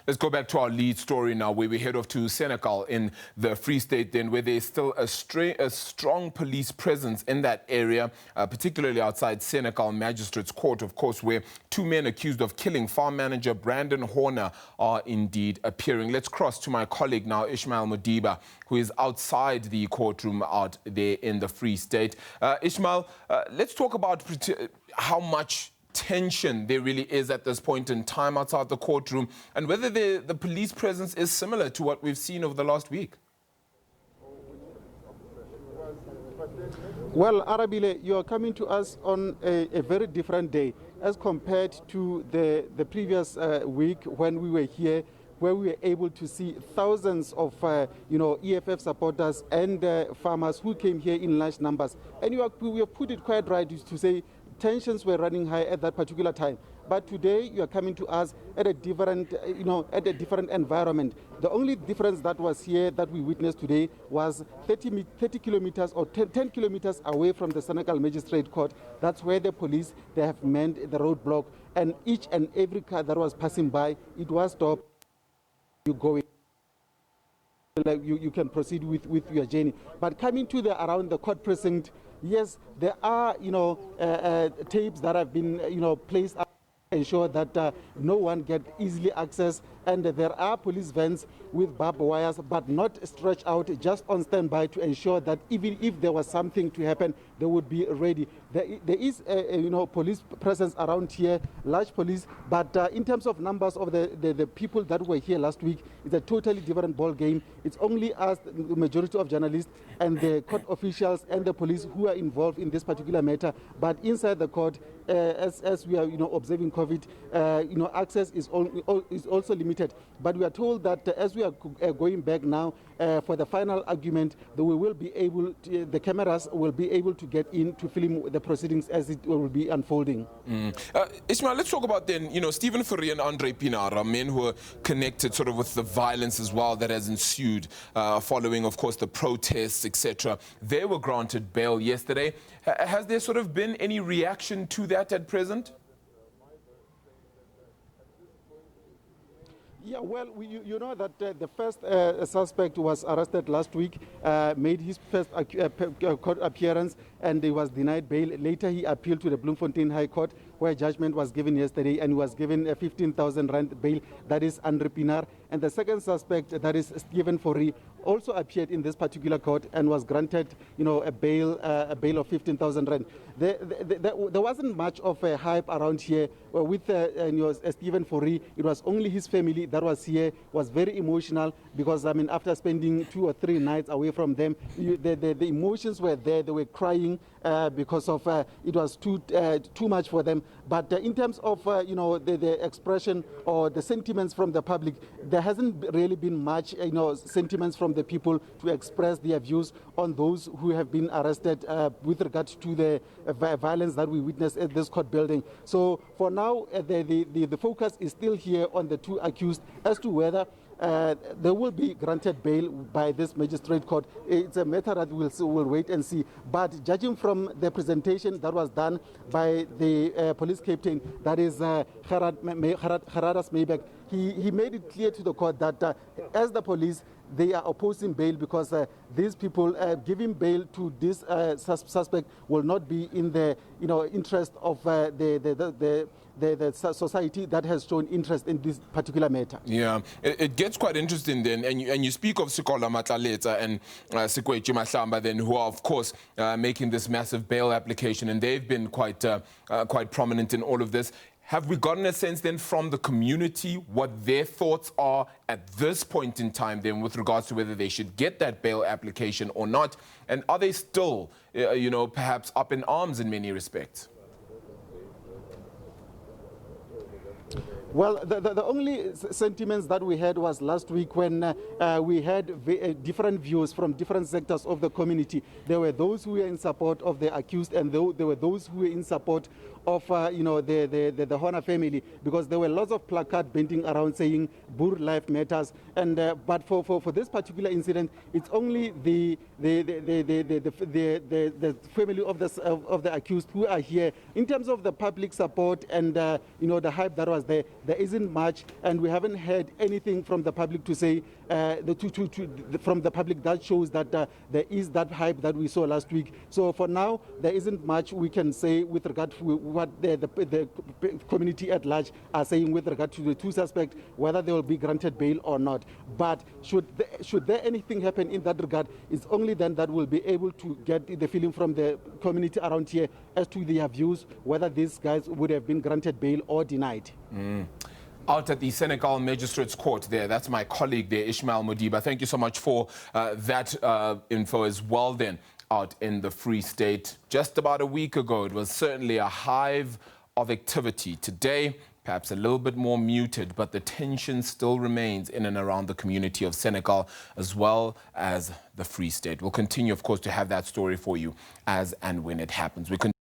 Let's go back to our lead story now, where we head off to Senekal in the Free State, then, where there's still a strong police presence in that area, particularly outside Senekal Magistrate's Court, of course, where two men accused of killing farm manager Brandin Horner are indeed appearing. Let's cross to my colleague now, Ishmael Modiba, who is outside the courtroom out there in the Free State. Ishmael, let's talk about how much tension there really is at this point in time outside the courtroom, and whether the police presence is similar to what we've seen over the last week. Well, Arabile, you are coming to us on a very different day as compared to the previous week when we were here, where we were able to see thousands of EFF supporters and farmers who came here in large numbers. And we have put it quite right to say tensions were running high at that particular time. But today you are coming to us at a different, at a different environment. The only difference that was here that we witnessed today was 30 kilometers or 10 kilometers away from the Senekal Magistrate Court. That's where the police, they have manned the roadblock, and each and every car that was passing by, it was stopped. You go in. Like you can proceed with your journey. But coming to around the court precinct, yes, there are tapes that have been placed up to ensure that no one get easily access, and there are police vans with barbed wires, but not stretched out, just on standby to ensure that even if there was something to happen, they would be ready. There is police presence around here, large police, but in terms of numbers of the people that were here last week, it's a totally different ball game. It's only us, the majority of journalists and the court officials and the police who are involved in this particular matter. But inside the court, as we are observing COVID, access is also limited. But we are told that as we are going back now for the final argument, that we will be able to, the cameras will be able to get in to film the proceedings as it will be unfolding. Ishmael, let's talk about then, Stephen Fourie and Andre Pinara, men who are connected sort of with the violence as well that has ensued following, of course, the protests, etc. They were granted bail yesterday. Has there sort of been any reaction to that at present? Yeah, well, you know that the first suspect was arrested last week, made his first court appearance, and he was denied bail. Later, he appealed to the Bloemfontein High Court, where judgment was given yesterday, and he was given a 15,000 rand bail. That is Andre Pinar. And the second suspect, that is Stephen Fourie, also appeared in this particular court and was granted, a bail of 15,000 rand. There wasn't much of a hype around here with Stephen Fourie. It was only his family that was here, was very emotional, because after spending 2 or 3 nights away from them, the emotions were there. They were crying because of it was too much for them. But in terms of the expression or the sentiments from the public, there hasn't really been much sentiments from the people to express their views on those who have been arrested with regard to the violence that we witnessed at this court building. So for now, the focus is still here on the 2 accused as to whether they will be granted bail by this magistrate court. It's a matter that we'll wait and see. But judging from the presentation that was done by the police captain, that is Gerard Maybeck, he made it clear to the court that as the police, they are opposing bail because these people giving bail to this suspect will not be in the interest of the society that has shown interest in this particular matter. Yeah, it gets quite interesting then, and you speak of Sikola Matlaleta and Sikwechi Mahlamba then, who are of course making this massive bail application, and they've been quite prominent in all of this. Have we gotten a sense then from the community what their thoughts are at this point in time then with regards to whether they should get that bail application or not? And are they still, perhaps up in arms in many respects? Well, the only sentiments that we had was last week when we had different views from different sectors of the community. There were those who were in support of the accused, and there were those who were in support of the Horner family, because there were lots of placards bending around saying Boer life matters. And but for this particular incident, it's only the family of the accused who are here. In terms of the public support and the hype that was there isn't much, and we haven't heard anything from the public to say from the public that shows that there is that hype that we saw last week. So for now, there isn't much we can say with regard to what the community at large are saying with regard to the two suspects, whether they will be granted bail or not. But should there anything happen in that regard, it's only then that we'll be able to get the feeling from the community around here as to their views, whether these guys would have been granted bail or denied. Out at the Senekal Magistrate's Court there, that's my colleague there, Ishmael Modiba. Thank you so much for that info as well then. Out in the Free State just about a week ago, it was certainly a hive of activity. Today, perhaps a little bit more muted, but the tension still remains in and around the community of Senekal as well as the Free State. We'll continue, of course, to have that story for you as and when it happens. We continue